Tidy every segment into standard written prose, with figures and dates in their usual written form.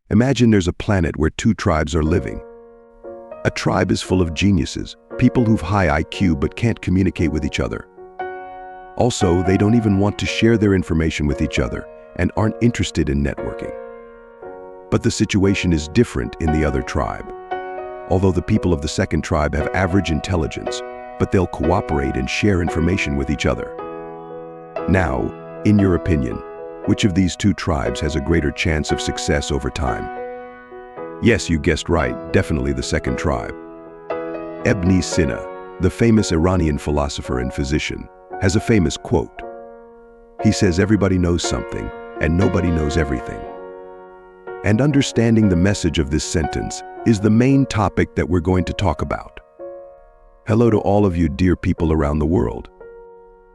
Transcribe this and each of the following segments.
Imagine there's a planet where two tribes are living. A tribe is full of geniuses, people who've high IQ but can't communicate with each other. Also, they don't even want to share their information with each other and aren't interested in networking. But the situation is different in the other tribe. Although the people of the second tribe have average intelligence, but they'll cooperate and share information with each other. Now, in your opinion, which of these two tribes has a greater chance of success over time? Yes, you guessed right, definitely the second tribe. Ibn Sina, the famous Iranian philosopher and physician, has a famous quote. He says everybody knows something and nobody knows everything. And understanding the message of this sentence is the main topic that we're going to talk about. Hello to all of you dear people around the world.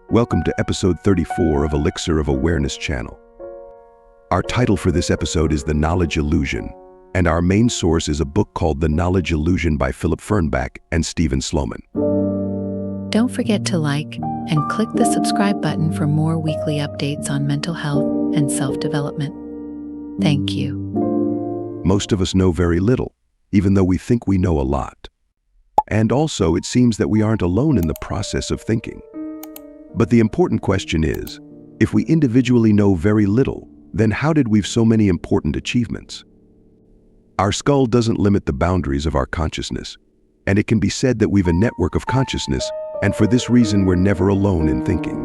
Welcome to episode 34 of Elixir of Awareness channel. Our title for this episode is The Knowledge Illusion, and our main source is a book called The Knowledge Illusion by Fernbach and Sloman. Don't forget to like and click the subscribe button for more weekly updates on mental health and self-development. Thank you. Most of us know very little, even though we think we know a lot. And also, it seems that we aren't alone in the process of thinking. But the important question is, if we individually know very little, then how did we've so many important achievements? Our skull doesn't limit the boundaries of our consciousness, and it can be said that we've a network of consciousness, and for this reason we're never alone in thinking.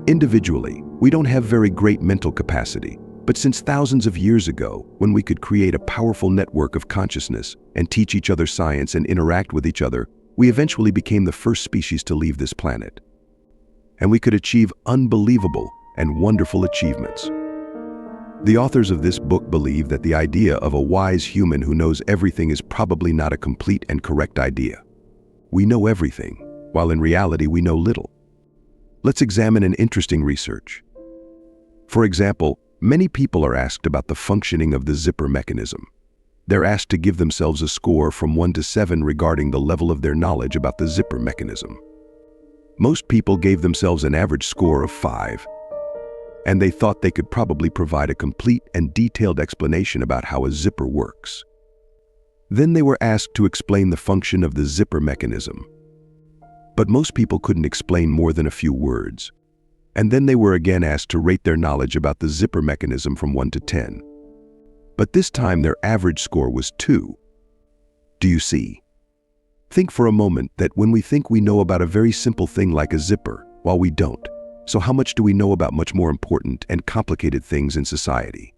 Individually, we don't have very great mental capacity, but since thousands of years ago, when we could create a powerful network of consciousness and teach each other science and interact with each other, we eventually became the first species to leave this planet. And we could achieve unbelievable and wonderful achievements. The authors of this book believe that the idea of a wise human who knows everything is probably not a complete and correct idea. We know everything, while in reality we know little. Let's examine an interesting research. For example, many people are asked about the functioning of the zipper mechanism. They're asked to give themselves a score from 1 to 7 regarding the level of their knowledge about the zipper mechanism. Most people gave themselves an average score of 5, and they thought they could probably provide a complete and detailed explanation about how a zipper works. Then they were asked to explain the function of the zipper mechanism. But most people couldn't explain more than a few words. And then they were again asked to rate their knowledge about the zipper mechanism from 1 to 10. But this time their average score was 2. Do you see? Think for a moment that when we think we know about a very simple thing like a zipper, while we don't, so how much do we know about much more important and complicated things in society?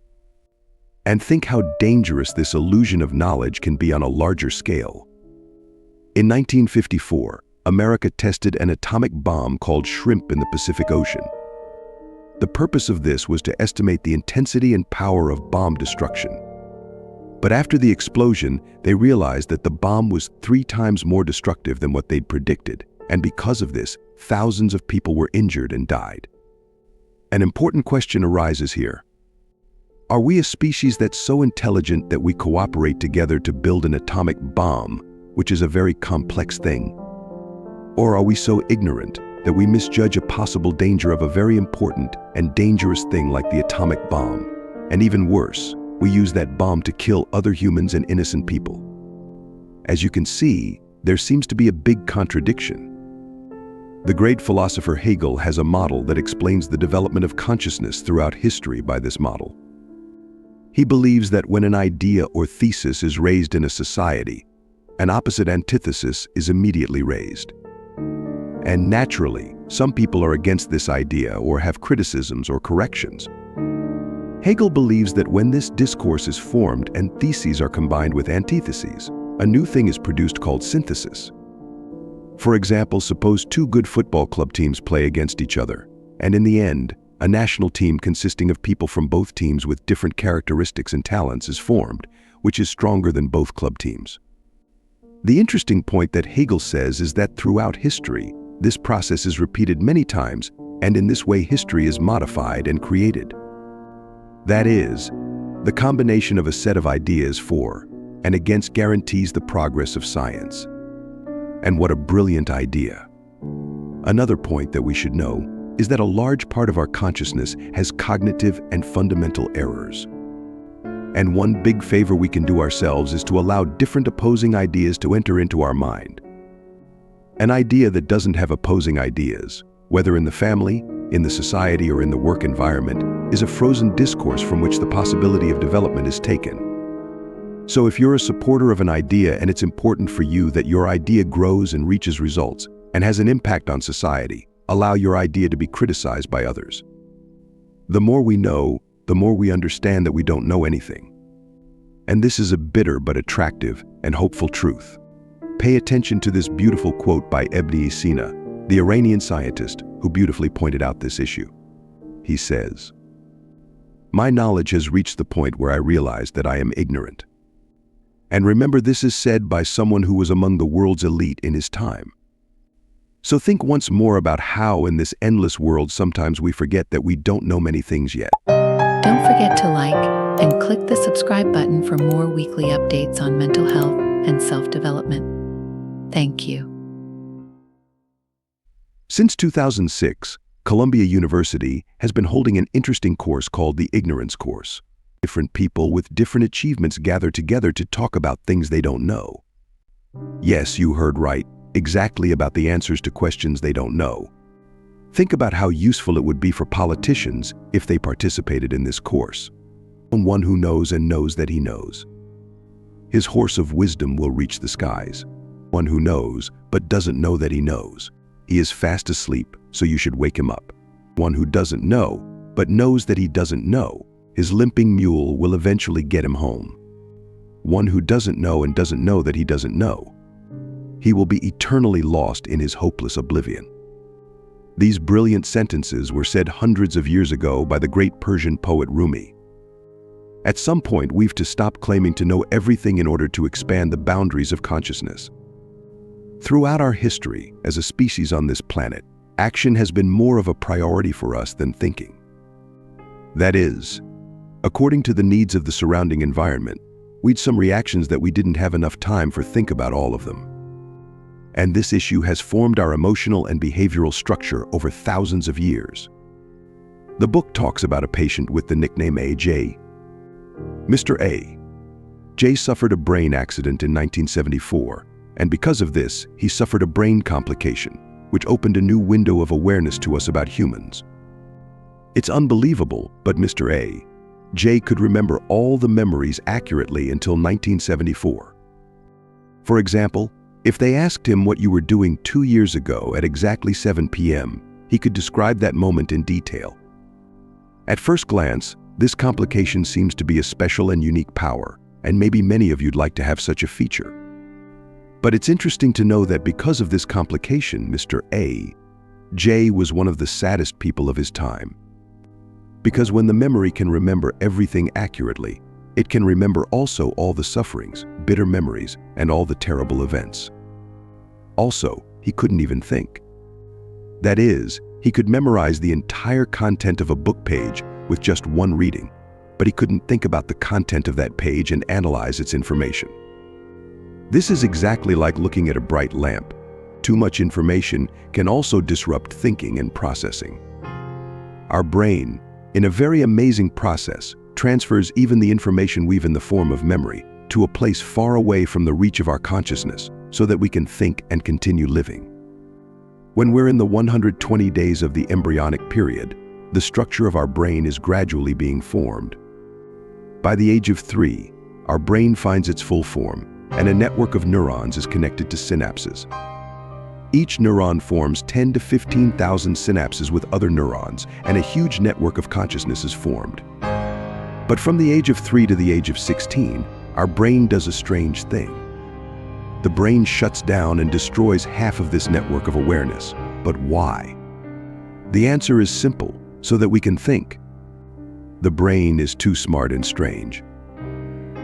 And think how dangerous this illusion of knowledge can be on a larger scale. In 1954, America tested an atomic bomb called Shrimp in the Pacific Ocean. The purpose of this was to estimate the intensity and power of bomb destruction. But after the explosion, they realized that the bomb was 3 times more destructive than what they'd predicted, and because of this, thousands of people were injured and died. An important question arises here. Are we a species that's so intelligent that we cooperate together to build an atomic bomb, which is a very complex thing? Or are we so ignorant that we misjudge a possible danger of a very important and dangerous thing like the atomic bomb? And even worse, we use that bomb to kill other humans and innocent people. As you can see, there seems to be a big contradiction. The great philosopher Hegel has a model that explains the development of consciousness throughout history by this model. He believes that when an idea or thesis is raised in a society, an opposite antithesis is immediately raised. And naturally, some people are against this idea or have criticisms or corrections. Hegel believes that when this discourse is formed and theses are combined with antitheses, a new thing is produced called synthesis. For example, suppose 2 good football club teams play against each other, and in the end, a national team consisting of people from both teams with different characteristics and talents is formed, which is stronger than both club teams. The interesting point that Hegel says is that throughout history, this process is repeated many times, and in this way history is modified and created. That is, the combination of a set of ideas for and against guarantees the progress of science. And what a brilliant idea. Another point that we should know is that a large part of our consciousness has cognitive and fundamental errors. And one big favor we can do ourselves is to allow different opposing ideas to enter into our mind. An idea that doesn't have opposing ideas, whether in the family, in the society, or in the work environment, is a frozen discourse from which the possibility of development is taken. So if you're a supporter of an idea and it's important for you that your idea grows and reaches results and has an impact on society, allow your idea to be criticized by others. The more we know, the more we understand that we don't know anything. And this is a bitter but attractive and hopeful truth. Pay attention to this beautiful quote by Ibn Sina, the Iranian scientist who beautifully pointed out this issue. He says, "My knowledge has reached the point where I realize that I am ignorant." And remember, this is said by someone who was among the world's elite in his time. So think once more about how in this endless world sometimes we forget that we don't know many things yet. Don't forget to like and click the subscribe button for more weekly updates on mental health and self-development. Thank you. Since 2006, Columbia University has been holding an interesting course called the Ignorance Course. Different people with different achievements gather together to talk about things they don't know. Yes, you heard right, exactly about the answers to questions they don't know. Think about how useful it would be for politicians if they participated in this course. One who knows and knows that he knows. His horse of wisdom will reach the skies. One who knows but doesn't know that he knows. He is fast asleep, so you should wake him up. One who doesn't know but knows that he doesn't know. His limping mule will eventually get him home. One who doesn't know and doesn't know that he doesn't know. He will be eternally lost in his hopeless oblivion. These brilliant sentences were said hundreds of years ago by the great Persian poet Rumi. At some point, we've to stop claiming to know everything in order to expand the boundaries of consciousness. Throughout our history, as a species on this planet, action has been more of a priority for us than thinking. That is, according to the needs of the surrounding environment, we'd some reactions that we didn't have enough time for think about all of them. And this issue has formed our emotional and behavioral structure over thousands of years. The book talks about a patient with the nickname A.J. Mr. A.J. suffered a brain accident in 1974, and because of this, he suffered a brain complication, which opened a new window of awareness to us about humans. It's unbelievable, but Mr. A.J. could remember all the memories accurately until 1974. For example, if they asked him what you were doing 2 years ago at exactly 7 p.m., he could describe that moment in detail. At first glance, this complication seems to be a special and unique power, and maybe many of you'd like to have such a feature. But it's interesting to know that because of this complication, Mr. A.J. was one of the saddest people of his time. Because when the memory can remember everything accurately, it can remember also all the sufferings, bitter memories, and all the terrible events. Also, he couldn't even think. That is, he could memorize the entire content of a book page with just one reading, but he couldn't think about the content of that page and analyze its information. This is exactly like looking at a bright lamp. Too much information can also disrupt thinking and processing. Our brain, in a very amazing process, transfers even the information we've in the form of memory to a place far away from the reach of our consciousness so that we can think and continue living. When we're in the 120 days of the embryonic period, the structure of our brain is gradually being formed. By the age of 3, our brain finds its full form, and a network of neurons is connected to synapses. Each neuron forms 10 to 15,000 synapses with other neurons, and a huge network of consciousness is formed. But from the age of 3 to the age of 16, our brain does a strange thing. The brain shuts down and destroys half of this network of awareness. But why? The answer is simple, so that we can think. The brain is too smart and strange.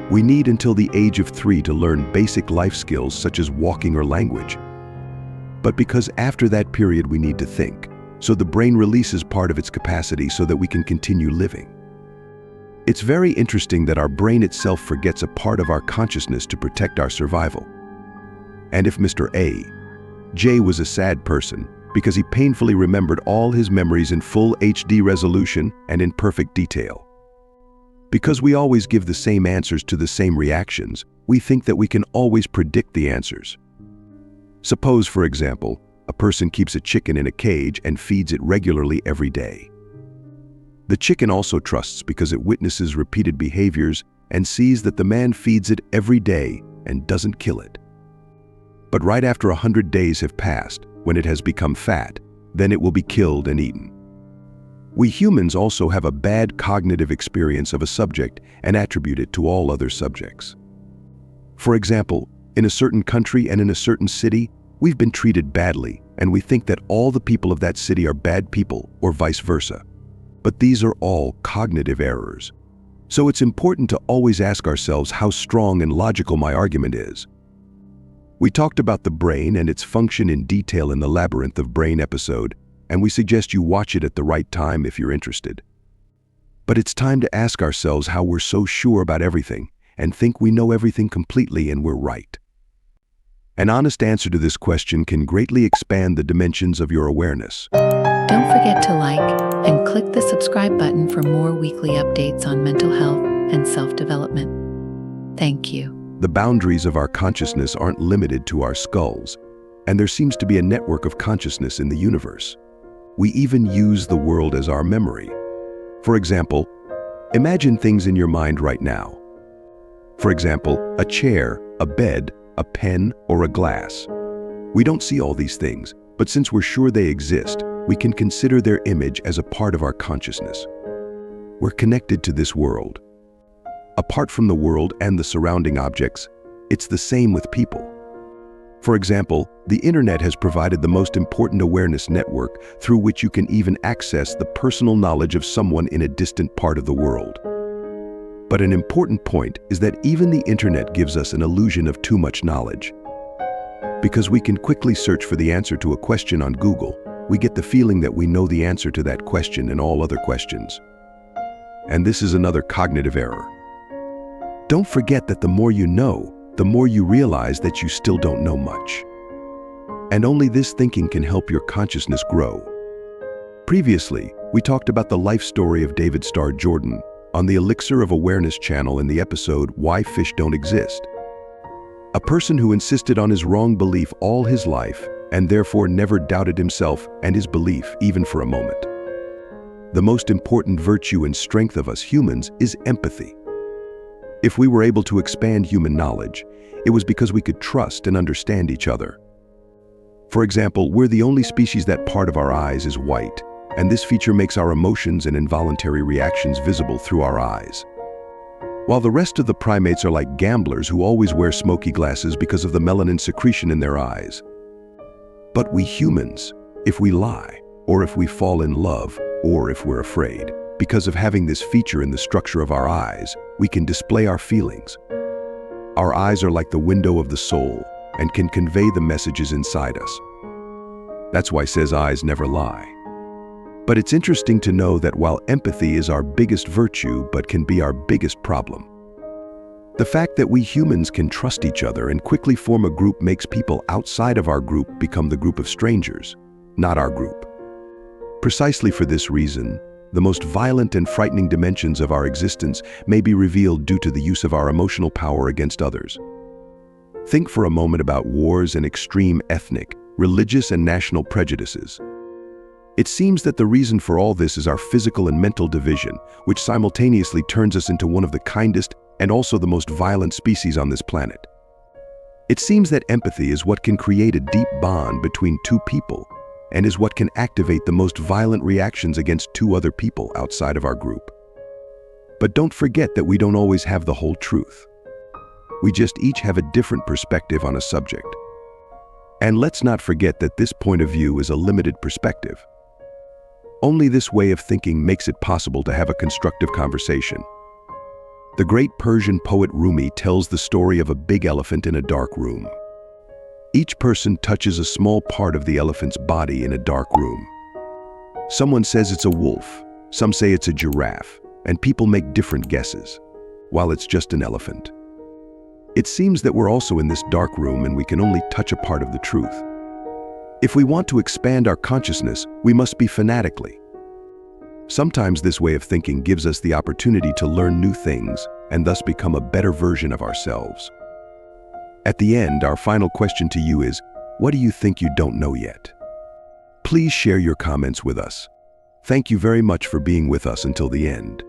We need until the age of 3 to learn basic life skills such as walking or language. But because after that period we need to think, so the brain releases part of its capacity so that we can continue living. It's very interesting that our brain itself forgets a part of our consciousness to protect our survival. And if Mr. A.J. was a sad person, because he painfully remembered all his memories in full HD resolution and in perfect detail. Because we always give the same answers to the same reactions, we think that we can always predict the answers. Suppose, for example, a person keeps a chicken in a cage and feeds it regularly every day. The chicken also trusts because it witnesses repeated behaviors and sees that the man feeds it every day and doesn't kill it. But right after 100 days have passed, when it has become fat, then it will be killed and eaten. We humans also have a bad cognitive experience of a subject and attribute it to all other subjects. For example, in a certain country and in a certain city, we've been treated badly, and we think that all the people of that city are bad people, or vice versa. But these are all cognitive errors. So it's important to always ask ourselves how strong and logical my argument is. We talked about the brain and its function in detail in the Labyrinth of Brain episode, and we suggest you watch it at the right time if you're interested. But it's time to ask ourselves how we're so sure about everything and think we know everything completely and we're right. An honest answer to this question can greatly expand the dimensions of your awareness. Don't forget to like and click the subscribe button for more weekly updates on mental health and self-development. Thank you. The boundaries of our consciousness aren't limited to our skulls, and there seems to be a network of consciousness in the universe. We even use the world as our memory. For example, imagine things in your mind right now. For example, a chair, a bed, a pen, or a glass. We don't see all these things, but since we're sure they exist, we can consider their image as a part of our consciousness. We're connected to this world. Apart from the world and the surrounding objects, it's the same with people. For example, the internet has provided the most important awareness network through which you can even access the personal knowledge of someone in a distant part of the world. But an important point is that even the internet gives us an illusion of too much knowledge. Because we can quickly search for the answer to a question on Google, we get the feeling that we know the answer to that question and all other questions. And this is another cognitive error. Don't forget that the more you know, the more you realize that you still don't know much. And only this thinking can help your consciousness grow. Previously, we talked about the life story of David Starr Jordan on the Elixir of Awareness channel in the episode Why Fish Don't Exist. A person who insisted on his wrong belief all his life and therefore never doubted himself and his belief even for a moment. The most important virtue and strength of us humans is empathy. If we were able to expand human knowledge, it was because we could trust and understand each other. For example, we're the only species that part of our eyes is white, and this feature makes our emotions and involuntary reactions visible through our eyes. While the rest of the primates are like gamblers who always wear smoky glasses because of the melanin secretion in their eyes. But we humans, if we lie, or if we fall in love, or if we're afraid, because of having this feature in the structure of our eyes, we can display our feelings. Our eyes are like the window of the soul and can convey the messages inside us. That's why says eyes never lie. But it's interesting to know that while empathy is our biggest virtue but can be our biggest problem, the fact that we humans can trust each other and quickly form a group makes people outside of our group become the group of strangers, not our group. Precisely for this reason, the most violent and frightening dimensions of our existence may be revealed due to the use of our emotional power against others. Think for a moment about wars and extreme ethnic, religious, and national prejudices. It seems that the reason for all this is our physical and mental division, which simultaneously turns us into one of the kindest and also the most violent species on this planet. It seems that empathy is what can create a deep bond between two people and is what can activate the most violent reactions against two other people outside of our group. But don't forget that we don't always have the whole truth. We just each have a different perspective on a subject. And let's not forget that this point of view is a limited perspective. Only this way of thinking makes it possible to have a constructive conversation. The great Persian poet Rumi tells the story of a big elephant in a dark room. Each person touches a small part of the elephant's body in a dark room. Someone says it's a wolf, some say it's a giraffe, and people make different guesses, while it's just an elephant. It seems that we're also in this dark room and we can only touch a part of the truth. If we want to expand our consciousness, we must be fanatically. Sometimes this way of thinking gives us the opportunity to learn new things and thus become a better version of ourselves. At the end, our final question to you is, what do you think you don't know yet? Please share your comments with us. Thank you very much for being with us until the end.